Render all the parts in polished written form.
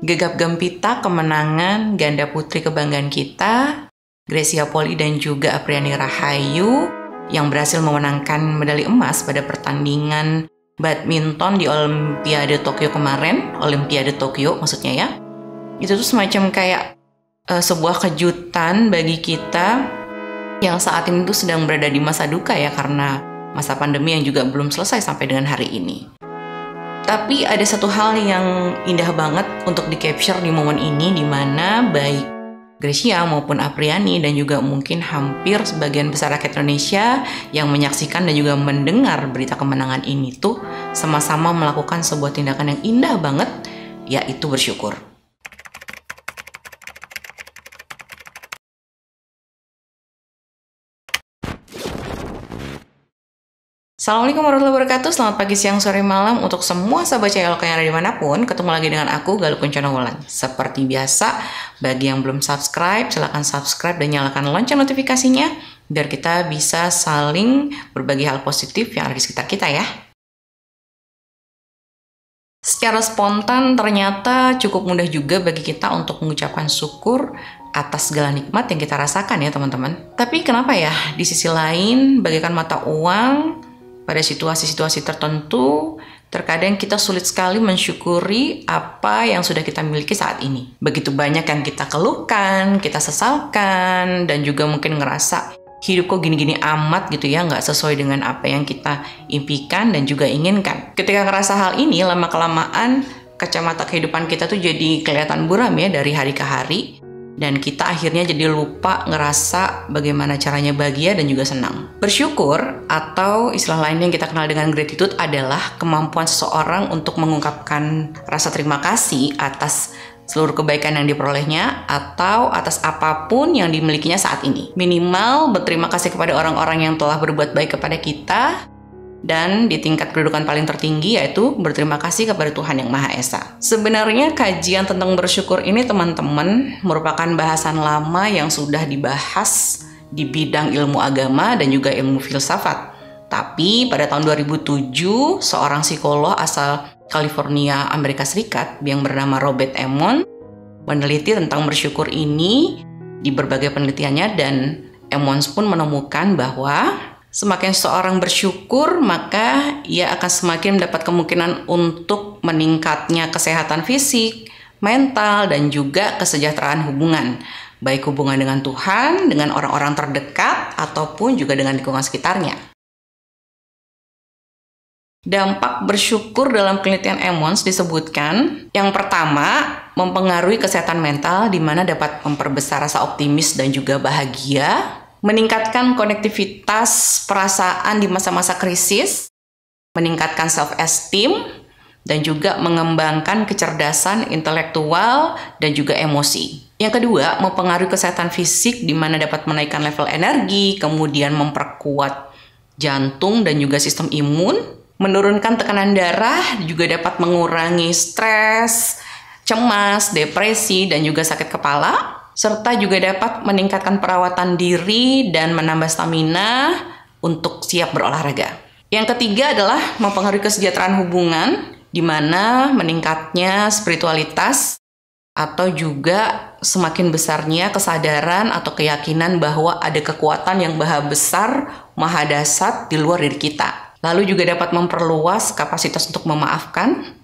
Gegap gempita kemenangan ganda putri kebanggaan kita, Grecia Poli dan juga Apriani Rahayu yang berhasil memenangkan medali emas pada pertandingan badminton di Olimpiade Tokyo kemarin, Olimpiade Tokyo maksudnya ya. Itu tuh semacam kayak sebuah kejutan bagi kita yang saat ini tuh sedang berada di masa duka ya, karena masa pandemi yang juga belum selesai sampai dengan hari ini. Tapi ada satu hal yang indah banget untuk di-capture di momen ini, di mana baik Grecia maupun Apriani dan juga mungkin hampir sebagian besar rakyat Indonesia yang menyaksikan dan juga mendengar berita kemenangan ini tuh sama-sama melakukan sebuah tindakan yang indah banget, yaitu bersyukur. Assalamualaikum warahmatullahi wabarakatuh. Selamat pagi, siang, sore, malam untuk semua sahabat channel yang ada dimanapun. Ketemu lagi dengan aku, Galuh Kencana Wulan. Seperti biasa, bagi yang belum subscribe, silahkan subscribe dan nyalakan lonceng notifikasinya biar kita bisa saling berbagi hal positif yang ada di sekitar kita ya. Secara spontan ternyata cukup mudah juga bagi kita untuk mengucapkan syukur atas segala nikmat yang kita rasakan ya teman-teman. Tapi kenapa ya di sisi lain bagaikan mata uang, pada situasi-situasi tertentu, terkadang kita sulit sekali mensyukuri apa yang sudah kita miliki saat ini. Begitu banyak yang kita keluhkan, kita sesalkan, dan juga mungkin ngerasa hidup kok gini-gini amat gitu ya, nggak sesuai dengan apa yang kita impikan dan juga inginkan. Ketika ngerasa hal ini, lama-kelamaan kacamata kehidupan kita tuh jadi kelihatan buram ya dari hari ke hari. Dan kita akhirnya jadi lupa ngerasa bagaimana caranya bahagia dan juga senang. Bersyukur atau istilah lain yang kita kenal dengan gratitude adalah kemampuan seseorang untuk mengungkapkan rasa terima kasih atas seluruh kebaikan yang diperolehnya atau atas apapun yang dimilikinya saat ini. Minimal berterima kasih kepada orang-orang yang telah berbuat baik kepada kita. Dan di tingkat kedudukan paling tertinggi yaitu berterima kasih kepada Tuhan Yang Maha Esa. Sebenarnya kajian tentang bersyukur ini teman-teman merupakan bahasan lama yang sudah dibahas di bidang ilmu agama dan juga ilmu filsafat. Tapi pada tahun 2007 seorang psikolog asal California, Amerika Serikat yang bernama Robert Emmons meneliti tentang bersyukur ini di berbagai penelitiannya, dan Emmons pun menemukan bahwa semakin seorang bersyukur, maka ia akan semakin mendapat kemungkinan untuk meningkatnya kesehatan fisik, mental, dan juga kesejahteraan hubungan. Baik hubungan dengan Tuhan, dengan orang-orang terdekat, ataupun juga dengan lingkungan sekitarnya. Dampak bersyukur dalam penelitian Emmons disebutkan, yang pertama, mempengaruhi kesehatan mental, di mana dapat memperbesar rasa optimis dan juga bahagia, meningkatkan konektivitas perasaan di masa-masa krisis, meningkatkan self-esteem, dan juga mengembangkan kecerdasan intelektual dan juga emosi. Yang kedua, mempengaruhi kesehatan fisik di mana dapat menaikkan level energi, kemudian memperkuat jantung dan juga sistem imun, menurunkan tekanan darah, juga dapat mengurangi stres, cemas, depresi, dan juga sakit kepala, serta juga dapat meningkatkan perawatan diri dan menambah stamina untuk siap berolahraga. Yang ketiga adalah mempengaruhi kesejahteraan hubungan, di mana meningkatnya spiritualitas atau juga semakin besarnya kesadaran atau keyakinan bahwa ada kekuatan yang maha besar, maha dahsyat di luar diri kita. Lalu juga dapat memperluas kapasitas untuk memaafkan,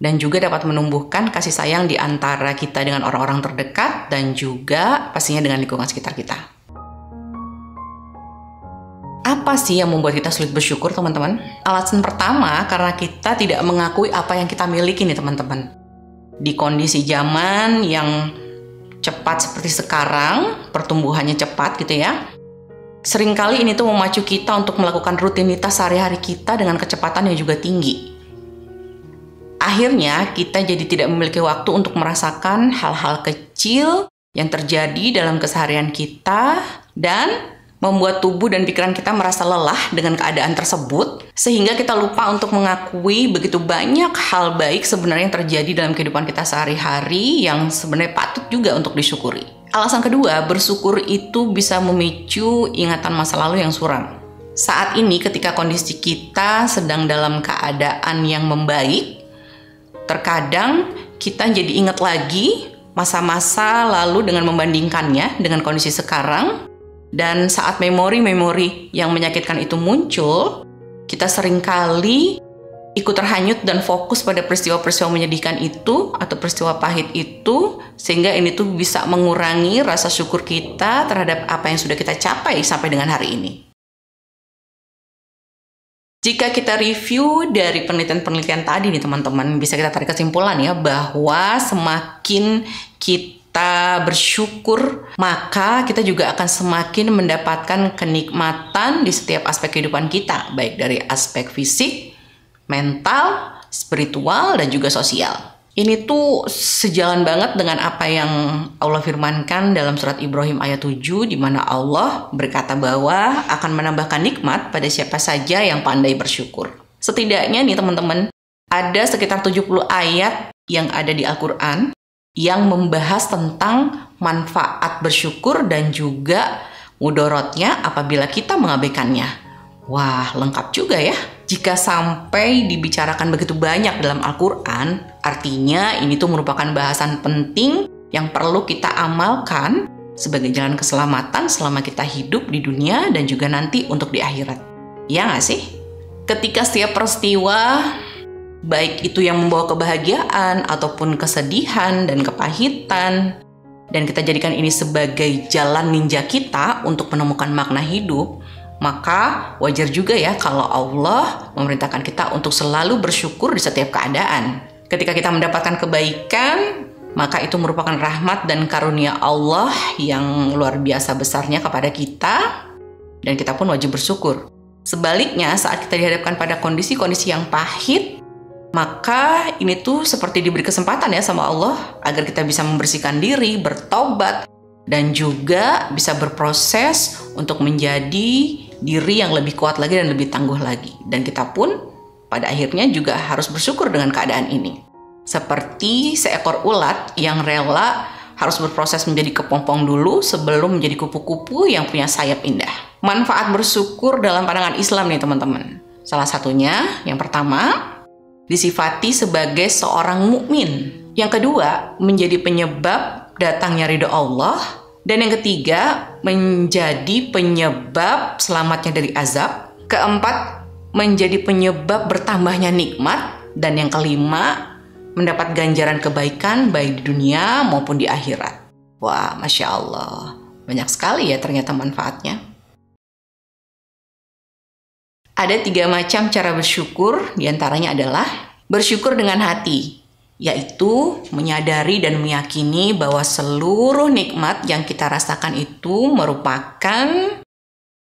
dan juga dapat menumbuhkan kasih sayang di antara kita dengan orang-orang terdekat dan juga pastinya dengan lingkungan sekitar kita. Apa sih yang membuat kita sulit bersyukur, teman-teman? Alasan pertama, karena kita tidak mengakui apa yang kita miliki nih, teman-teman. Di kondisi zaman yang cepat seperti sekarang, pertumbuhannya cepat gitu ya. Seringkali ini tuh memacu kita untuk melakukan rutinitas sehari-hari kita dengan kecepatan yang juga tinggi. Akhirnya kita jadi tidak memiliki waktu untuk merasakan hal-hal kecil yang terjadi dalam keseharian kita dan membuat tubuh dan pikiran kita merasa lelah dengan keadaan tersebut, sehingga kita lupa untuk mengakui begitu banyak hal baik sebenarnya yang terjadi dalam kehidupan kita sehari-hari yang sebenarnya patut juga untuk disyukuri. Alasan kedua, bersyukur itu bisa memicu ingatan masa lalu yang suram. Saat ini ketika kondisi kita sedang dalam keadaan yang membaik, terkadang kita jadi ingat lagi masa-masa lalu dengan membandingkannya dengan kondisi sekarang. Dan saat memori-memori yang menyakitkan itu muncul, kita seringkali ikut terhanyut dan fokus pada peristiwa-peristiwa menyedihkan itu atau peristiwa pahit itu, sehingga ini tuh bisa mengurangi rasa syukur kita terhadap apa yang sudah kita capai sampai dengan hari ini. Jika kita review dari penelitian-penelitian tadi nih teman-teman, bisa kita tarik kesimpulan ya bahwa semakin kita bersyukur, maka kita juga akan semakin mendapatkan kenikmatan di setiap aspek kehidupan kita, baik dari aspek fisik, mental, spiritual, dan juga sosial. Ini tuh sejalan banget dengan apa yang Allah firmankan dalam surat Ibrahim ayat 7, di mana Allah berkata bahwa akan menambahkan nikmat pada siapa saja yang pandai bersyukur. Setidaknya nih teman-teman, ada sekitar 70 ayat yang ada di Al-Quran yang membahas tentang manfaat bersyukur dan juga mudorotnya apabila kita mengabaikannya. Wah, lengkap juga ya. Jika sampai dibicarakan begitu banyak dalam Al-Quran, artinya ini tuh merupakan bahasan penting yang perlu kita amalkan sebagai jalan keselamatan selama kita hidup di dunia dan juga nanti untuk di akhirat. Ya nggak sih? Ketika setiap peristiwa, baik itu yang membawa kebahagiaan ataupun kesedihan dan kepahitan, dan kita jadikan ini sebagai jalan ninja kita untuk menemukan makna hidup, maka wajar juga ya kalau Allah memerintahkan kita untuk selalu bersyukur di setiap keadaan. Ketika kita mendapatkan kebaikan, maka itu merupakan rahmat dan karunia Allah yang luar biasa besarnya kepada kita, dan kita pun wajib bersyukur. Sebaliknya, saat kita dihadapkan pada kondisi-kondisi yang pahit, maka ini tuh seperti diberi kesempatan ya sama Allah agar kita bisa membersihkan diri, bertobat, dan juga bisa berproses untuk menjadi diri yang lebih kuat lagi dan lebih tangguh lagi. Dan kita pun pada akhirnya juga harus bersyukur dengan keadaan ini. Seperti seekor ulat yang rela harus berproses menjadi kepompong dulu sebelum menjadi kupu-kupu yang punya sayap indah. Manfaat bersyukur dalam pandangan Islam nih teman-teman. Salah satunya, yang pertama, disifati sebagai seorang mukmin. Yang kedua, menjadi penyebab datangnya ridho Allah. Dan yang ketiga, menjadi penyebab selamatnya dari azab. Keempat, menjadi penyebab bertambahnya nikmat. Dan yang kelima, mendapat ganjaran kebaikan baik di dunia maupun di akhirat. Wah, Masya Allah. Banyak sekali ya ternyata manfaatnya. Ada 3 macam cara bersyukur, diantaranya adalah bersyukur dengan hati, yaitu menyadari dan meyakini bahwa seluruh nikmat yang kita rasakan itu merupakan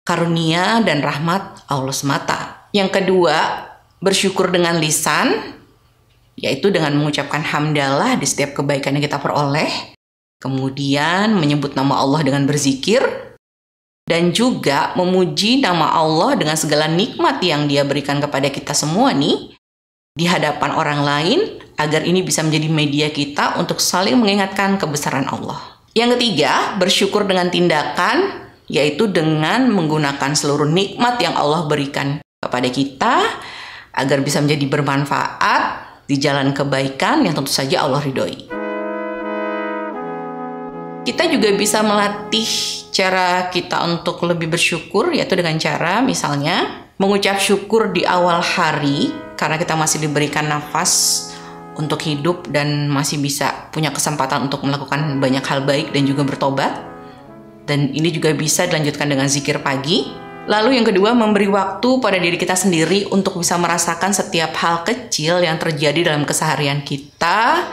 karunia dan rahmat Allah semata. Yang kedua, bersyukur dengan lisan, yaitu dengan mengucapkan hamdalah di setiap kebaikan yang kita peroleh, kemudian menyebut nama Allah dengan berzikir, dan juga memuji nama Allah dengan segala nikmat yang Dia berikan kepada kita semua nih di hadapan orang lain, agar ini bisa menjadi media kita untuk saling mengingatkan kebesaran Allah. Yang ketiga, bersyukur dengan tindakan, yaitu dengan menggunakan seluruh nikmat yang Allah berikan kepada kita agar bisa menjadi bermanfaat di jalan kebaikan yang tentu saja Allah ridhoi. Kita juga bisa melatih cara kita untuk lebih bersyukur, yaitu dengan cara misalnya mengucap syukur di awal hari karena kita masih diberikan nafas untuk hidup dan masih bisa punya kesempatan untuk melakukan banyak hal baik dan juga bertobat. Dan ini juga bisa dilanjutkan dengan zikir pagi. Lalu yang kedua, memberi waktu pada diri kita sendiri untuk bisa merasakan setiap hal kecil yang terjadi dalam keseharian kita.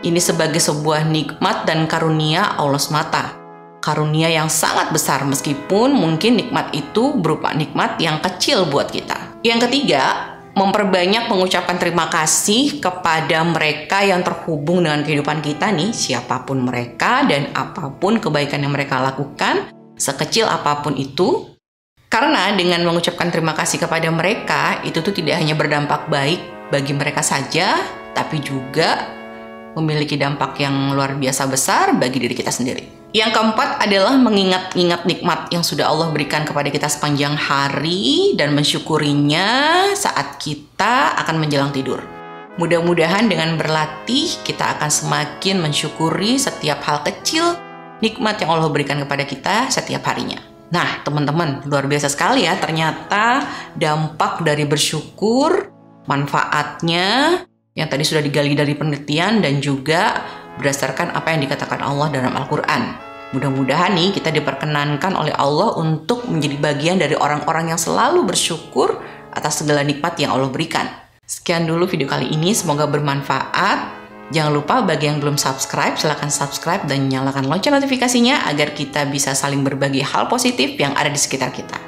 Ini sebagai sebuah nikmat dan karunia Allah semata. Karunia yang sangat besar meskipun mungkin nikmat itu berupa nikmat yang kecil buat kita. Yang ketiga, memperbanyak mengucapkan terima kasih kepada mereka yang terhubung dengan kehidupan kita nih, siapapun mereka dan apapun kebaikan yang mereka lakukan, sekecil apapun itu. Karena dengan mengucapkan terima kasih kepada mereka, itu tuh tidak hanya berdampak baik bagi mereka saja, tapi juga memiliki dampak yang luar biasa besar bagi diri kita sendiri. Yang keempat adalah mengingat-ingat nikmat yang sudah Allah berikan kepada kita sepanjang hari dan mensyukurinya saat kita akan menjelang tidur. Mudah-mudahan dengan berlatih kita akan semakin mensyukuri setiap hal kecil nikmat yang Allah berikan kepada kita setiap harinya. Nah, teman-teman, luar biasa sekali ya ternyata dampak dari bersyukur, manfaatnya yang tadi sudah digali dari penelitian dan juga berdasarkan apa yang dikatakan Allah dalam Al-Quran. Mudah-mudahan nih kita diperkenankan oleh Allah untuk menjadi bagian dari orang-orang yang selalu bersyukur atas segala nikmat yang Allah berikan. Sekian dulu video kali ini, semoga bermanfaat. Jangan lupa bagi yang belum subscribe, silahkan subscribe dan nyalakan lonceng notifikasinya agar kita bisa saling berbagi hal positif yang ada di sekitar kita.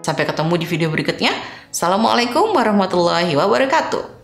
Sampai ketemu di video berikutnya. Assalamualaikum warahmatullahi wabarakatuh.